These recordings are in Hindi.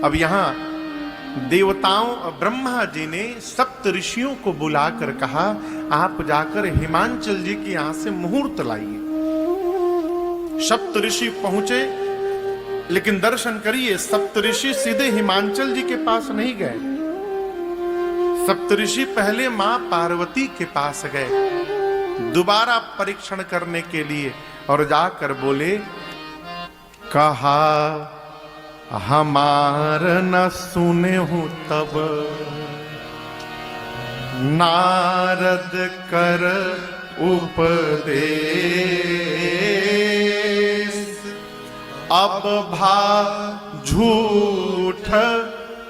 अब यहां देवताओं ब्रह्मा जी ने सप्त ऋषियों को बुलाकर कहा, आप जाकर हिमांचल जी के यहां से मुहूर्त लाइए। सप्त ऋषि पहुंचे, लेकिन दर्शन करिए, सप्त ऋषि सीधे हिमांचल जी के पास नहीं गए। सप्त ऋषि पहले मां पार्वती के पास गए दोबारा परीक्षण करने के लिए, और जाकर बोले, कहा हमार न सुने हूं तब नारद कर उपदेश, अब भा झूठ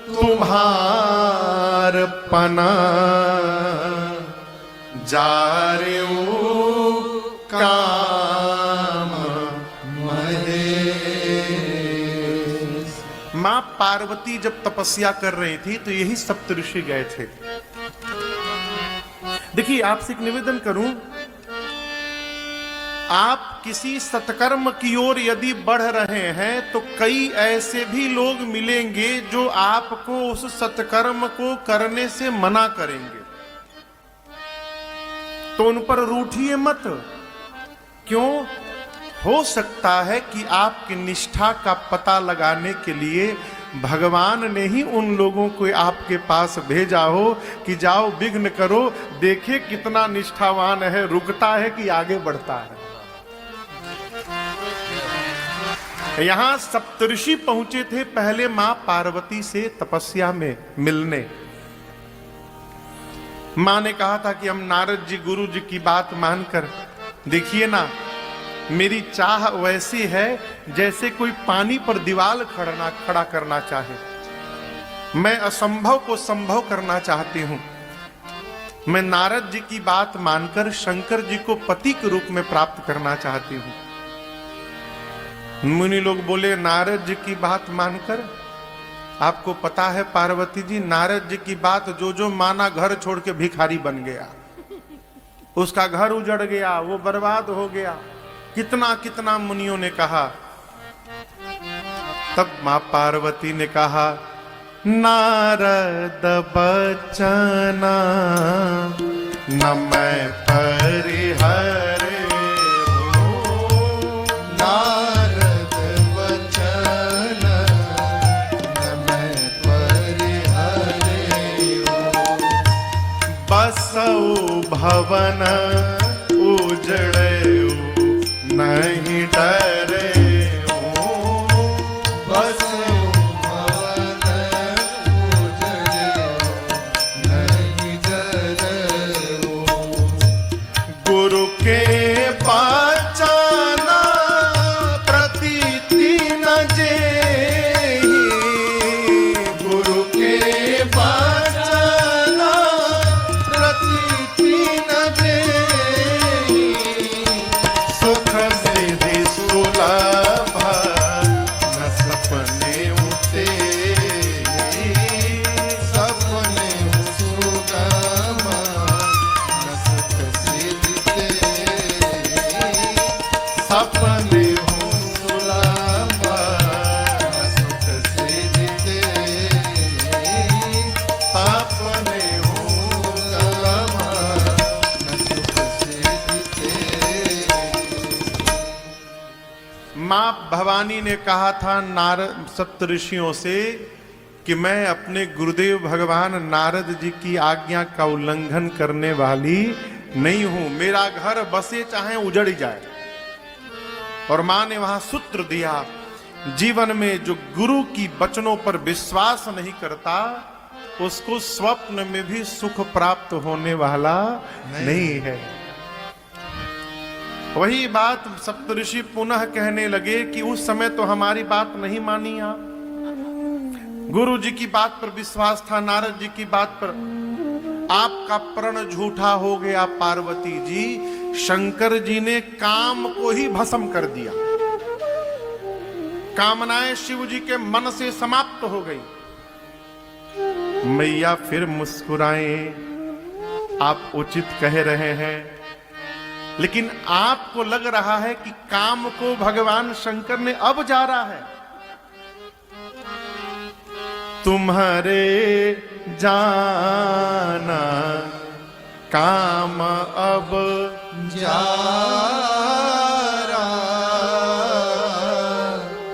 तुम्हार पना, जा रे काम महेश। मां पार्वती जब तपस्या कर रही थी तो यही सप्तऋषि गए थे। देखिए, आपसे एक निवेदन करूं, आप किसी सत्कर्म की ओर यदि बढ़ रहे हैं तो कई ऐसे भी लोग मिलेंगे जो आपको उस सत्कर्म को करने से मना करेंगे, तो उन पर रूठिए मत। क्यों? हो सकता है कि आपकी निष्ठा का पता लगाने के लिए भगवान ने ही उन लोगों को आपके पास भेजा हो कि जाओ विघ्न करो, देखे कितना निष्ठावान है, रुकता है कि आगे बढ़ता है। यहां सप्तऋषि पहुंचे थे पहले मां पार्वती से तपस्या में मिलने। मां ने कहा था कि हम नारद जी गुरु जी की बात मानकर, देखिए ना, मेरी चाह वैसी है जैसे कोई पानी पर दीवार खड़ा करना चाहे। मैं असंभव को संभव करना चाहती हूं। मैं नारद जी की बात मानकर शंकर जी को पति के रूप में प्राप्त करना चाहती हूं। मुनि लोग बोले, नारद जी की बात मानकर? आपको पता है पार्वती जी, नारद जी की बात जो जो माना घर छोड़ के भिखारी बन गया, उसका घर उजड़ गया, वो बर्बाद हो गया। कितना कितना मुनियों ने कहा। तब मां पार्वती ने कहा, नारद बचना न मैं परिहरे हो, नारद बचना न मैं परिहरे हो, बसऊ भवन उजड़े नहीं डरे हो, बस भवन उजड़े नहीं डरे हो, गुरु के बचना प्रतीति न जेहि, गुरु के बचना प्रतीति न जेहि, सुख सिद्धि सुलभ न सपने उते, सपने सुगम न सुख सिद्धि, सपने सुलभ न सुख सिद्धि, सपने सुलभ न सुख सिद्धि। मां भवानी ने कहा था नारद सप्तऋषियों से कि मैं अपने गुरुदेव भगवान नारद जी की आज्ञा का उल्लंघन करने वाली नहीं हूं। मेरा घर बसे चाहे उजड़ जाए। और मां ने वहां सूत्र दिया, जीवन में जो गुरु की वचनों पर विश्वास नहीं करता उसको स्वप्न में भी सुख प्राप्त होने वाला नहीं है। वही बात सप्तऋषि पुनः कहने लगे कि उस समय तो हमारी बात नहीं मानी आप, गुरु जी की बात पर विश्वास था, नारद जी की बात पर, आपका प्रण झूठा हो गया पार्वती जी। शंकर जी ने काम को ही भस्म कर दिया, कामनाएं शिव जी के मन से समाप्त हो गई। मैया फिर मुस्कुराएं, आप उचित कह रहे हैं, लेकिन आपको लग रहा है कि काम को भगवान शंकर ने अब जा रहा है। तुम्हारे जाना काम अब जारा,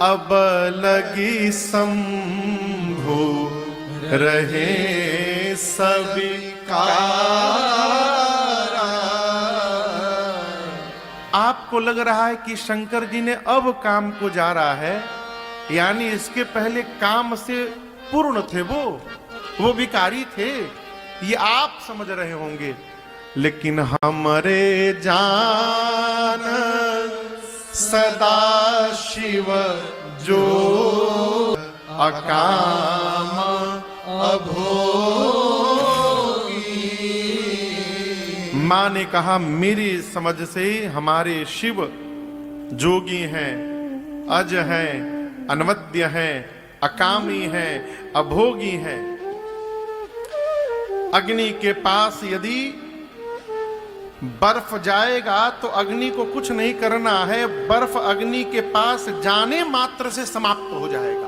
अब लगी शंभु रहे सभी कारा। आपको लग रहा है कि शंकर जी ने अब काम को जा रहा है, यानी इसके पहले काम से पूर्ण थे, वो भिखारी थे, ये आप समझ रहे होंगे। लेकिन हमरे जान सदा शिव जो अकाम अभोगी। मां ने कहा मेरी समझ से हमारे शिव जोगी हैं, अज हैं, अनवद्य हैं, अकामी हैं, अभोगी हैं। अग्नि के पास यदि बर्फ जाएगा तो अग्नि को कुछ नहीं करना है, बर्फ अग्नि के पास जाने मात्र से समाप्त हो जाएगा।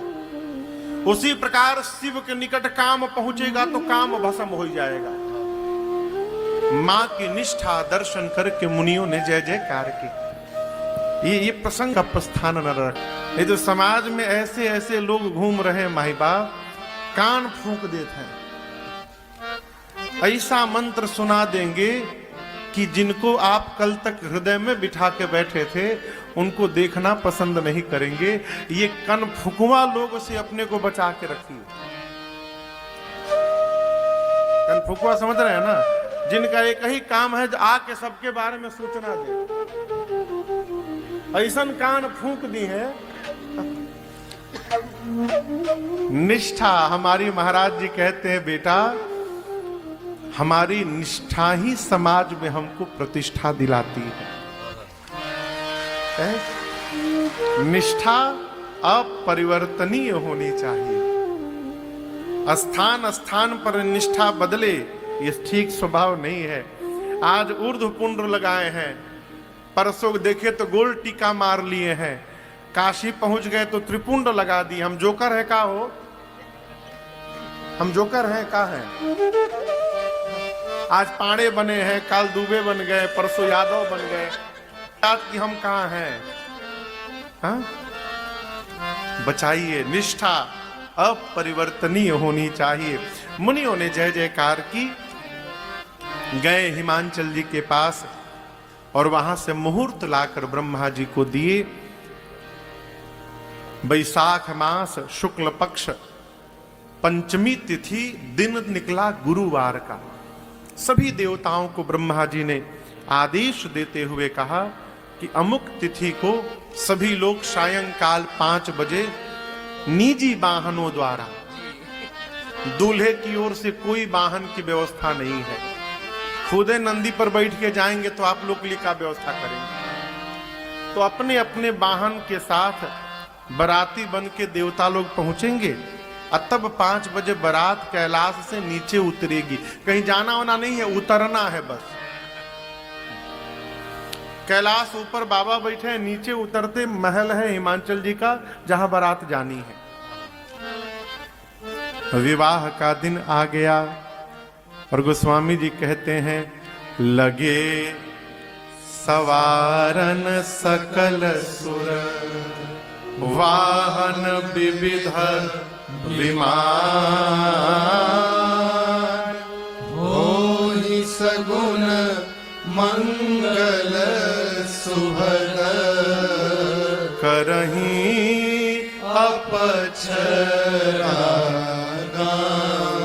उसी प्रकार शिव के निकट काम पहुंचेगा तो काम भस्म हो जाएगा। मां की निष्ठा दर्शन करके मुनियों ने जय जयकार की। ये प्रसंग का प्रस्थान न रख। ये जो समाज में ऐसे ऐसे लोग घूम रहे माई बाप, कान फूंक देते हैं, ऐसा मंत्र सुना देंगे कि जिनको आप कल तक हृदय में बिठा के बैठे थे उनको देखना पसंद नहीं करेंगे। ये कन फुकवा लोग से अपने को बचा के रखिए। कन फुकवा समझ रहे हैं ना, जिनका एक ही काम है आके सबके बारे में सूचना दे। ऐसा कान फूंक दी है। निष्ठा, हमारी महाराज जी कहते हैं बेटा हमारी निष्ठा ही समाज में हमको प्रतिष्ठा दिलाती है। निष्ठा अपरिवर्तनीय होनी चाहिए। स्थान स्थान पर निष्ठा बदले ये ठीक स्वभाव नहीं है। आज ऊर्ध्व पुंड्र लगाए हैं, परसों देखे तो गोल टीका मार लिए हैं, काशी पहुंच गए तो त्रिपुंड लगा दी। हम जोकर है का हो? हम जोकर हैं का है? आज पांडे बने हैं, काल दुबे बन गए, परसों यादव बन गए। आज की हम कहां हैं? हाँ? बचाइए, निष्ठा अपरिवर्तनीय होनी चाहिए। मुनियों ने जय जयकार की, गए हिमांचल जी के पास और वहां से मुहूर्त लाकर ब्रह्मा जी को दिए। वैशाख मास शुक्ल पक्ष पंचमी तिथि, दिन निकला गुरुवार का। सभी देवताओं को ब्रह्मा जी ने आदेश देते हुए कहा कि अमुक तिथि को सभी लोग सायंकाल 5 बजे निजी वाहनों द्वारा, दूल्हे की ओर से कोई वाहन की व्यवस्था नहीं है, खुदे नंदी पर बैठ के जाएंगे तो आप लोग के लिए क्या व्यवस्था करेंगे? तो अपने अपने वाहन के साथ बराती बन के देवता लोग पहुंचेंगे और तब 5 बजे बारात कैलाश से नीचे उतरेगी। कहीं जाना वाना नहीं है, उतरना है बस। कैलाश ऊपर बाबा बैठे हैं, नीचे उतरते महल है हिमांचल जी का जहां बारात जानी है। विवाह का दिन आ गया और गोस्वामी जी कहते हैं लगे सवारन सकल सुर वाहन विविध विमान होहि सगुन मंगल सुभग करहीं अपचरा।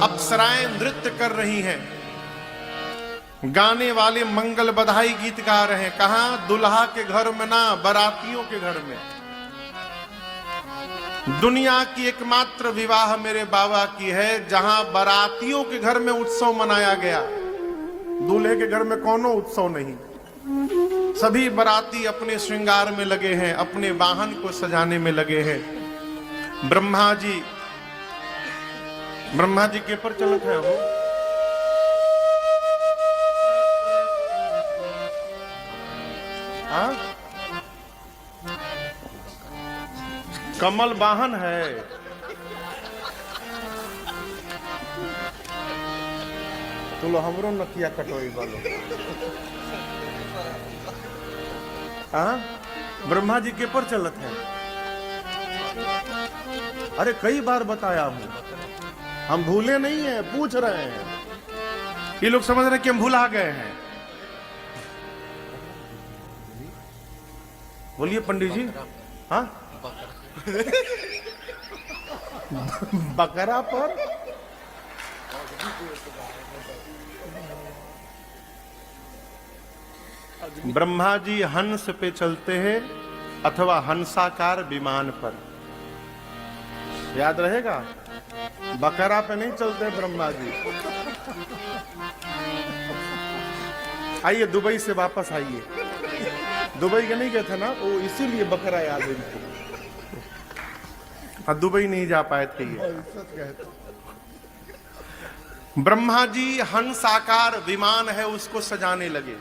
अप्सराएं नृत्य कर रही हैं, गाने वाले मंगल बधाई गीत गा रहे हैं। कहां? दुल्हा के घर में ना, बारातियों के घर में। दुनिया की एकमात्र विवाह मेरे बाबा की है जहां बारातियों के घर में उत्सव मनाया गया। दूल्हे के घर में कोनो उत्सव नहीं। सभी बाराती अपने श्रृंगार में लगे हैं, अपने वाहन को सजाने में लगे हैं। ब्रह्मा जी के पर चलत है वो। हाँ? कमल वाहन है। तो लो हमरो नकिया कटोई बोलो। हाँ, ब्रह्मा जी के पर चलत है। अरे कई बार बताया हूं, हम भूले नहीं हैं, पूछ रहे हैं। ये लोग समझ रहे हैं कि हम भुला गए हैं। बोलिए पंडित जी। हाँ, बकरा पर ब्रह्मा जी हंस पे चलते हैं अथवा हंसाकार विमान पर, याद रहेगा। बकरा पे नहीं चलते ब्रह्मा जी। आइए दुबई से वापस आइए। दुबई के नहीं गए थे ना, वो इसीलिए बकरा याद है इनको। दुबई नहीं जा पाए थे ये। ब्रह्मा जी हंसाकार विमान है उसको सजाने लगे।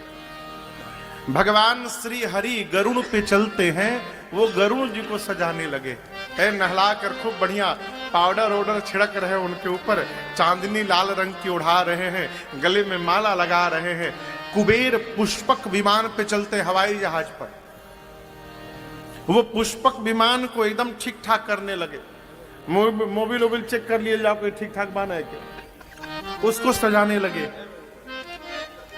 भगवान श्री हरि गरुड़ पे चलते हैं, वो गरुड़ जी को सजाने लगे। नहला कर खूब बढ़िया पाउडर ऑर्डर छिड़क रहे हैं उनके ऊपर, चांदनी लाल रंग की उड़ा रहे हैं, गले में माला लगा रहे हैं। कुबेर पुष्पक विमान पे चलते, हवाई जहाज पर। वो पुष्पक विमान को एकदम ठीक ठाक करने लगे। मोबिल ओबिल चेक कर लिए जाओ कोई ठीक ठाक बना है क्या, उसको सजाने लगे।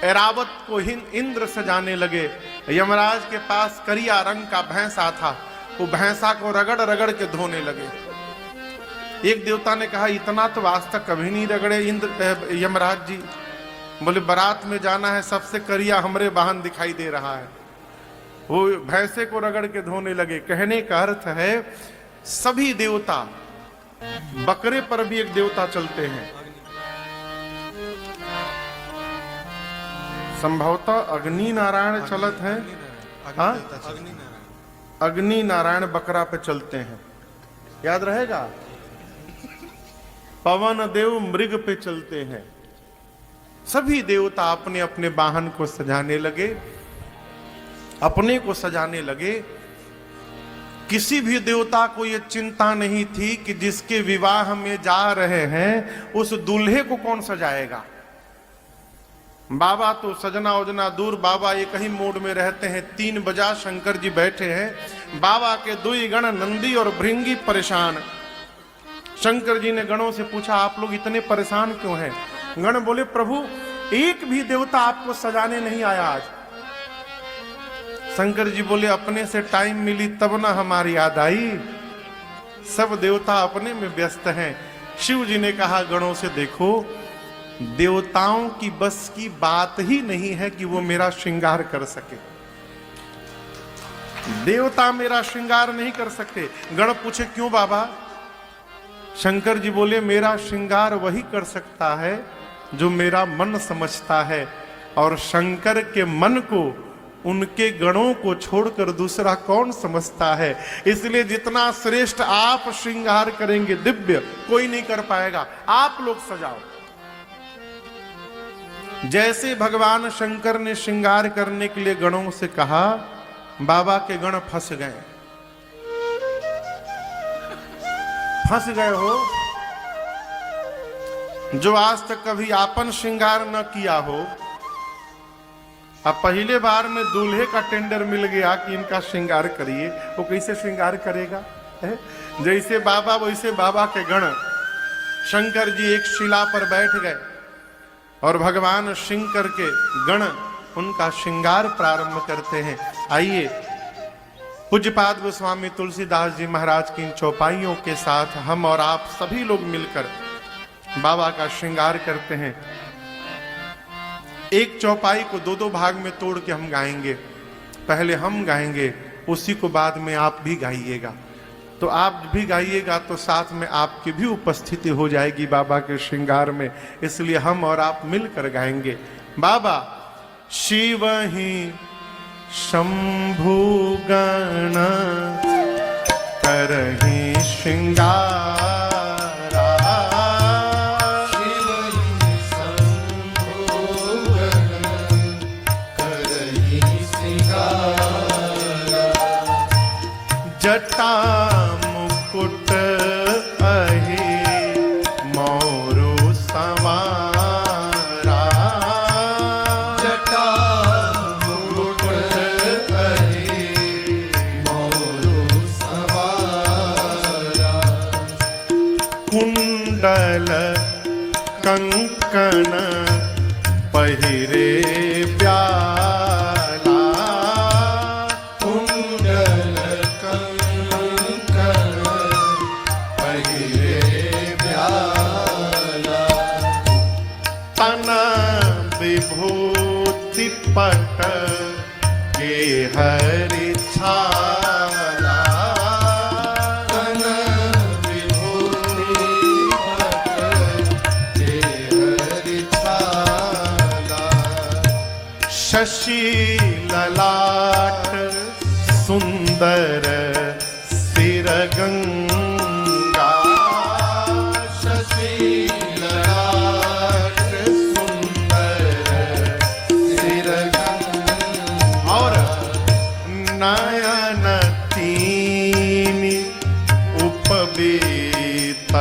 ऐरावत को इंद्र सजाने लगे। यमराज के पास करिया रंग का भैंसा था, वो भैंसा को रगड़ रगड़ के धोने लगे। एक देवता ने कहा इतना तो आज तक कभी नहीं रगड़े इंद्र यमराज जी। बोले बारात में जाना है, सबसे करिया हमरे वाहन दिखाई दे रहा है। वो भैंसे को रगड़ के धोने लगे। कहने का अर्थ है सभी देवता, बकरे पर भी एक देवता चलते हैं। संभवतः अग्नि नारायण चलत है। हाँ, अग्नि नारायण बकरा पे चलते हैं, याद रहेगा। पवन देव मृग पे चलते हैं। सभी देवता अपने अपने वाहन को सजाने लगे, अपने को सजाने लगे। किसी भी देवता को यह चिंता नहीं थी कि जिसके विवाह में जा रहे हैं उस दूल्हे को कौन सजाएगा। बाबा तो सजना उजना दूर, बाबा एक ही मोड में रहते हैं। 3 बजा शंकर जी बैठे हैं। बाबा के 2 गण नंदी और भृंगी परेशान। शंकर जी ने गणों से पूछा आप लोग इतने परेशान क्यों हैं। गण बोले प्रभु एक भी देवता आपको सजाने नहीं आया आज। शंकर जी बोले अपने से टाइम मिली तब ना हमारी याद आई, सब देवता अपने में व्यस्त हैं। शिव जी ने कहा गणों से देखो देवताओं की बस की बात ही नहीं है कि वो मेरा श्रृंगार कर सके। देवता मेरा श्रृंगार नहीं कर सकते। गण पूछे क्यों बाबा। शंकर जी बोले मेरा श्रृंगार वही कर सकता है जो मेरा मन समझता है, और शंकर के मन को उनके गणों को छोड़कर दूसरा कौन समझता है। इसलिए जितना श्रेष्ठ आप श्रृंगार करेंगे दिव्य कोई नहीं कर पाएगा, आप लोग सजाओ। जैसे भगवान शंकर ने श्रृंगार करने के लिए गणों से कहा, बाबा के गण फंस गए। फंस गए हो जो आज तक कभी आपन श्रृंगार न किया हो। अब पहले बार में दूल्हे का टेंडर मिल गया कि इनका श्रृंगार करिए, वो कैसे श्रृंगार करेगा। जैसे बाबा वैसे बाबा के गण। शंकर जी एक शिला पर बैठ गए और भगवान शंकर के गण उनका श्रृंगार प्रारंभ करते हैं। आइए पूज्यपाद गोस्वामी तुलसीदास जी महाराज की इन चौपाइयों के साथ हम और आप सभी लोग मिलकर बाबा का श्रृंगार करते हैं। एक चौपाई को 2-2 भाग में तोड़ के हम गाएंगे। पहले हम गाएंगे, उसी को बाद में आप भी गाइएगा। तो आप भी गाइएगा तो साथ में आपकी भी उपस्थिति हो जाएगी बाबा के श्रृंगार में, इसलिए हम और आप मिलकर गाएंगे। बाबा शिव ही शंभु गण करहि श्रृंगारा, शिव ही शंभु गण करहि श्रृंगारा, जटा मुकुट अहि मोरु संवारा, कुंडल कंकण पहिरे प्याला, कुंडल कंकण पहिरे प्याला, तन विभूति पट के हरि छाला, तन विभूति पट के हरि छाला, शशि ललाट सुंदर सिर गंगा, शशि ललाट सुंदर सिर गंगा, और नयन तीन उपवीत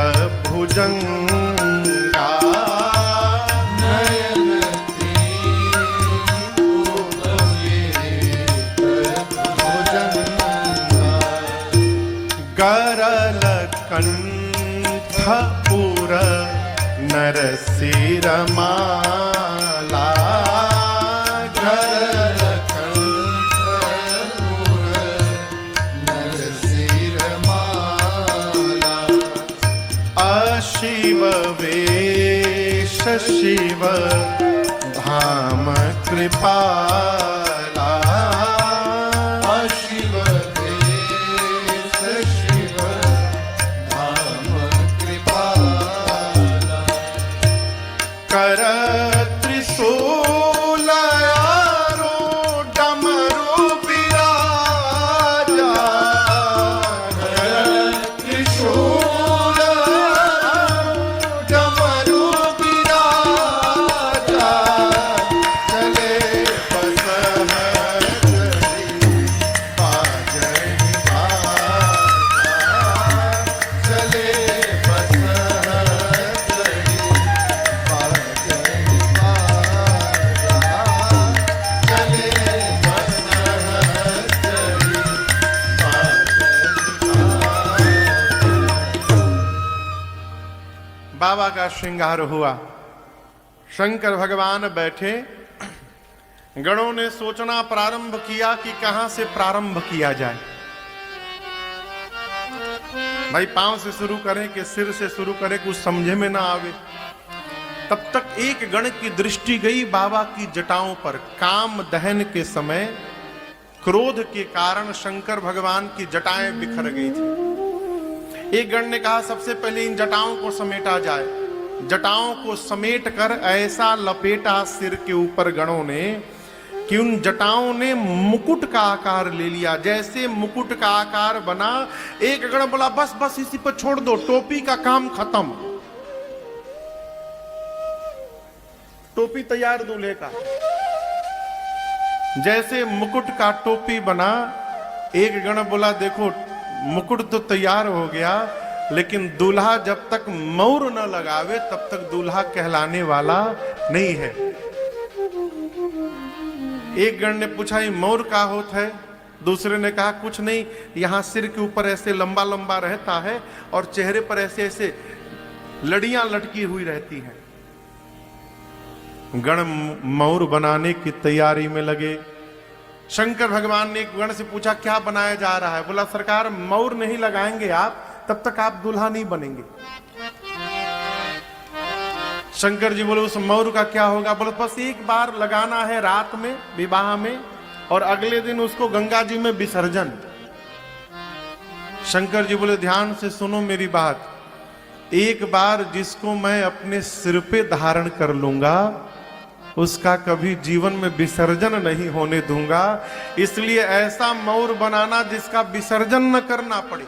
भुजंगा, नयन तीन उपवीत भुजंगा, गरल कंठपुर नरसिरमाला, गरल कंठपुर नरसिरमाला, अशिव वेश शिव धाम कृपाला, अशिव देश शिव धाम कृपाला, कर त्रिशूल आरो डमरू बिराजा, कर त्रिशूल डमरू बिराजा, चले बस हरि बाजहि बाजा, चले बस हरि बाजहि बाजा, चले बस हरि बाबा का श्रृंगार हुआ। शंकर भगवान बैठे, गणों ने सोचना प्रारंभ किया कि कहां से प्रारंभ किया जाए। भाई पांव से शुरू करें कि सिर से शुरू करें, कुछ समझे में ना आवे। तब तक एक गण की दृष्टि गई बाबा की जटाओं पर। काम दहन के समय क्रोध के कारण शंकर भगवान की जटाएं बिखर गई थी। एक गण ने कहा सबसे पहले इन जटाओं को समेटा जाए। जटाओं को समेट कर ऐसा लपेटा सिर के ऊपर गणों ने कि उन जटाओं ने मुकुट का आकार ले लिया। जैसे मुकुट का आकार बना, एक गण बोला बस बस इसी पर छोड़ दो, टोपी का काम खत्म। टोपी तैयार दूल्हे का। जैसे मुकुट का टोपी बना, एक गण बोला देखो मुकुट तो तैयार हो गया, लेकिन दूल्हा जब तक मौर न लगावे तब तक दूल्हा कहलाने वाला नहीं है। एक गण ने पूछा ये मौर का होता है? दूसरे ने कहा कुछ नहीं, यहां सिर के ऊपर ऐसे लंबा लंबा रहता है और चेहरे पर ऐसे ऐसे लड़ियां लटकी हुई रहती हैं। गण मौर बनाने की तैयारी में लगे। शंकर भगवान ने एक गण से पूछा क्या बनाया जा रहा है? बोला सरकार मौर नहीं लगाएंगे आप तब तक आप दूल्हा नहीं बनेंगे। शंकर जी बोले उस मौर का क्या होगा? बोले बस एक बार लगाना है रात में विवाह में, और अगले दिन उसको गंगा जी में विसर्जन। शंकर जी बोले ध्यान से सुनो मेरी बात, एक बार जिसको मैं अपने सिर पे धारण कर लूंगा उसका कभी जीवन में विसर्जन नहीं होने दूंगा। इसलिए ऐसा मौर बनाना जिसका विसर्जन न करना पड़े।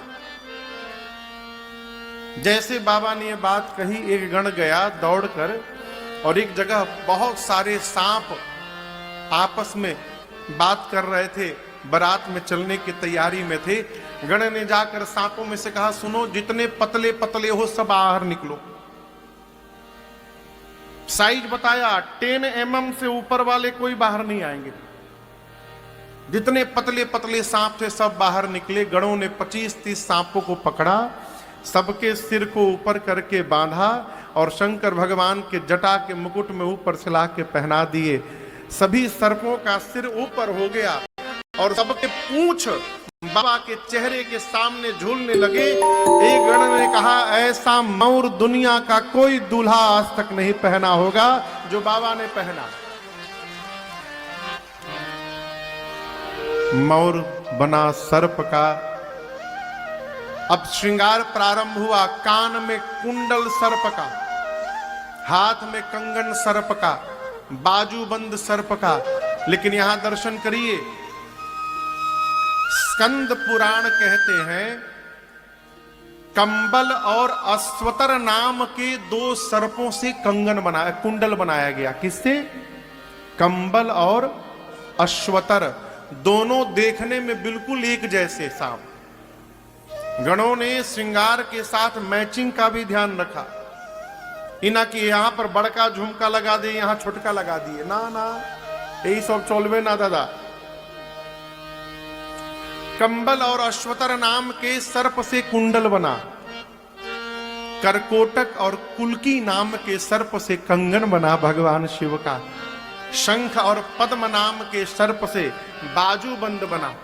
जैसे बाबा ने ये बात कही, एक गण गया दौड़कर और एक जगह बहुत सारे सांप आपस में बात कर रहे थे, बारात में चलने की तैयारी में थे। गण ने जाकर सांपों में से कहा सुनो, जितने पतले पतले हो सब बाहर निकलो। साइज बताया 10 mm से ऊपर वाले कोई बाहर नहीं आएंगे। जितने पतले पतले सांप थे सब बाहर निकले। गणों ने 25-30 सांपों को पकड़ा, सबके सिर को ऊपर करके बांधा और शंकर भगवान के जटा के मुकुट में ऊपर से ला के पहना दिए। सभी सर्पों का सिर ऊपर हो गया और सबके पूंछ बाबा के चेहरे के सामने झूलने लगे। एक गण ने कहा, ऐसा मौर दुनिया का कोई दूल्हा आज तक नहीं पहना होगा जो बाबा ने पहना। मौर बना सर्प का। अब श्रृंगार प्रारंभ हुआ। कान में कुंडल सर्प का, हाथ में कंगन सर्प का, बाजूबंद सर्प का। लेकिन यहां दर्शन करिए, स्कंद पुराण कहते हैं कंबल और अश्वतर नाम के दो सर्पों से कंगन बनाया, कुंडल बनाया गया। किससे? कंबल और अश्वतर, दोनों देखने में बिल्कुल एक जैसे सांप। गणों ने श्रृंगार के साथ मैचिंग का भी ध्यान रखा। इना कि यहां पर बड़का झुमका लगा दे, यहां छोटका लगा दिए, ना ना, यही सब चोलवे ना दादा। कंबल और अश्वतर नाम के सर्प से कुंडल बना। करकोटक और कुल्की नाम के सर्प से कंगन बना भगवान शिव का। शंख और पद्म नाम के सर्प से बाजूबंद बना।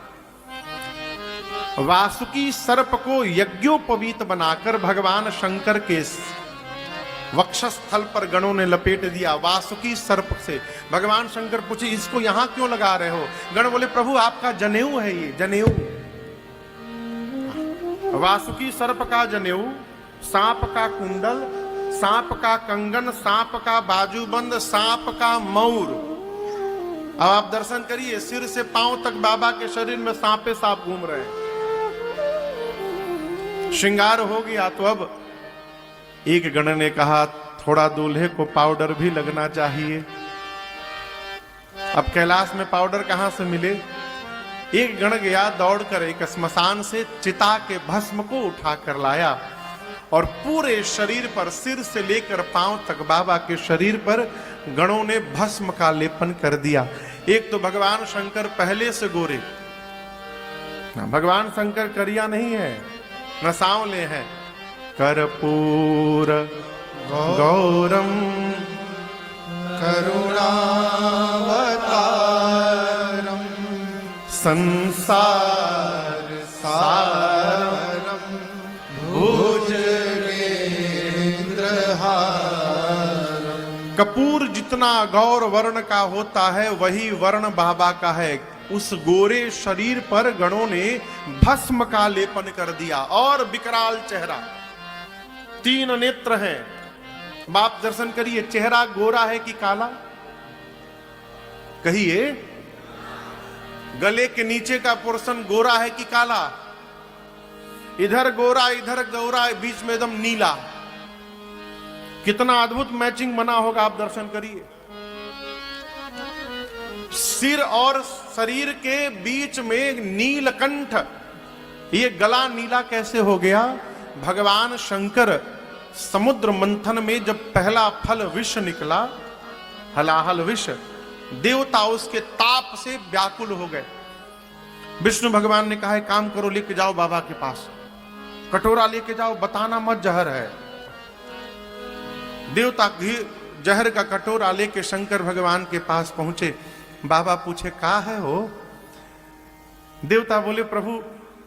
वासुकी सर्प को यज्ञोपवीत बनाकर भगवान शंकर के वक्षस्थल पर गणों ने लपेट दिया। वासुकी सर्प से भगवान शंकर पूछे, इसको यहां क्यों लगा रहे हो? गण बोले, प्रभु आपका जनेऊ है ये, जनेऊ। वासुकी सर्प का जनेऊ, सांप का कुंडल, सांप का कंगन, सांप का बाजूबंद, सांप का मौर। अब आप दर्शन करिए, सिर से पांव तक बाबा के शरीर में सांपे सांप घूम रहे हैं। श्रृंगार हो गया तो अब एक गण ने कहा, थोड़ा दूल्हे को पाउडर भी लगना चाहिए। अब कैलाश में पाउडर कहां से मिले? एक गण गया दौड़कर एक श्मशान से चिता के भस्म को उठाकर लाया और पूरे शरीर पर, सिर से लेकर पांव तक बाबा के शरीर पर गणों ने भस्म का लेपन कर दिया। एक तो भगवान शंकर पहले से गोरे, भगवान शंकर करिया नहीं है, न सांवले हैं। कर्पूर गौरम करुणावतारम संसार सारम भुजगेंद्रहारम। कपूर जितना गौर वर्ण का होता है वही वर्ण बाबा का है। उस गोरे शरीर पर गणों ने भस्म का लेपन कर दिया और विकराल चेहरा, 3 नेत्र हैं। बाप दर्शन करिए, चेहरा गोरा है कि काला? कहिए, गले के नीचे का पोर्शन गोरा है कि काला? इधर गोरा, इधर गोरा, बीच में एकदम नीला। कितना अद्भुत मैचिंग बना होगा, आप दर्शन करिए। सिर और शरीर के बीच में नीलकंठ, ये गला नीला कैसे हो गया? भगवान शंकर समुद्र मंथन में जब पहला फल विष निकला, हलाहल विष, देवता उसके ताप से व्याकुल हो गए। विष्णु भगवान ने कहा, एक काम करो, लेके जाओ बाबा के पास, कटोरा लेके जाओ, बताना मत जहर है। देवता जहर का कटोरा लेके शंकर भगवान के पास पहुंचे। बाबा पूछे, का है हो? देवता बोले, प्रभु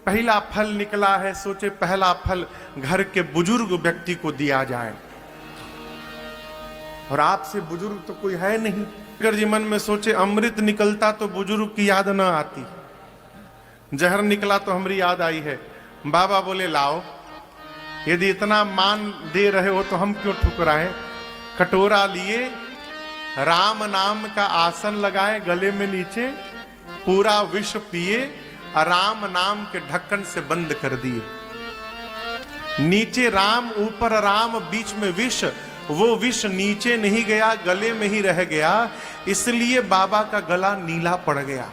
पहला फल निकला है, सोचे पहला फल घर के बुजुर्ग व्यक्ति को दिया जाए, और आपसे बुजुर्ग तो कोई है नहीं। शंकर जी मन में सोचे, अमृत निकलता तो बुजुर्ग की याद ना आती, जहर निकला तो हमारी याद आई है। बाबा बोले, लाओ, यदि इतना मान दे रहे हो तो हम क्यों ठुकराएं। कटोरा लिए, राम नाम का आसन लगाए गले में नीचे, पूरा विष पिए, राम नाम के ढक्कन से बंद कर दिए। नीचे राम, ऊपर राम, बीच में विष। वो विष नीचे नहीं गया, गले में ही रह गया, इसलिए बाबा का गला नीला पड़ गया।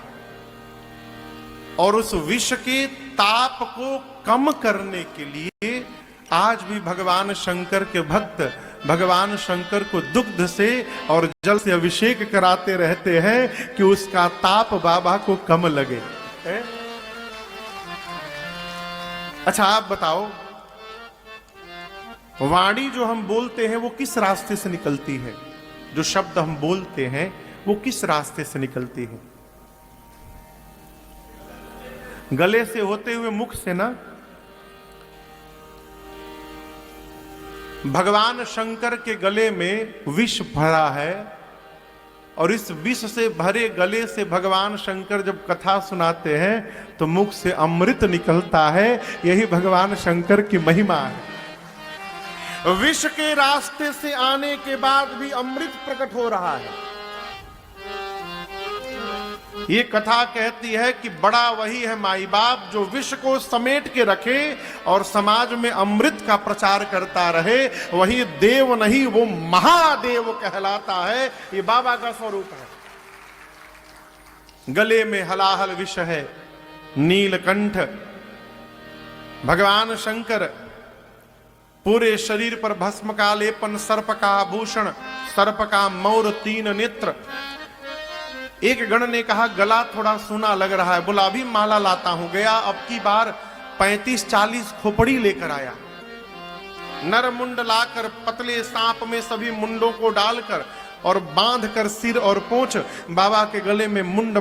और उस विष के ताप को कम करने के लिए आज भी भगवान शंकर के भक्त भगवान शंकर को दुग्ध से और जल से अभिषेक कराते रहते हैं कि उसका ताप बाबा को कम लगे। अच्छा आप बताओ, वाणी जो हम बोलते हैं वो किस रास्ते से निकलती है, जो शब्द हम बोलते हैं वो किस रास्ते से निकलती है? गले से होते हुए मुख से ना। भगवान शंकर के गले में विष भरा है और इस विष से भरे गले से भगवान शंकर जब कथा सुनाते हैं तो मुख से अमृत निकलता है। यही भगवान शंकर की महिमा है। विष के रास्ते से आने के बाद भी अमृत प्रकट हो रहा है। ये कथा कहती है कि बड़ा वही है माई बाप जो विष को समेट के रखे और समाज में अमृत का प्रचार करता रहे। वही देव नहीं वो महादेव कहलाता है। ये बाबा का स्वरूप है। गले में हलाहल विष है, नीलकंठ। भगवान शंकर पूरे शरीर पर भस्म का लेपन, सर्प का आभूषण, सर्प का मौर, 3 नेत्र। एक गण ने कहा गला थोड़ा सूना लग रहा है। बोला अभी माला लाता हूं। गया अब की बार 35-40 खोपड़ी लेकर आया। नर मुंड लाकर पतले सांप में सभी मुंडों को डालकर और बांध कर सिर और पोंछ बाबा के गले में मुंड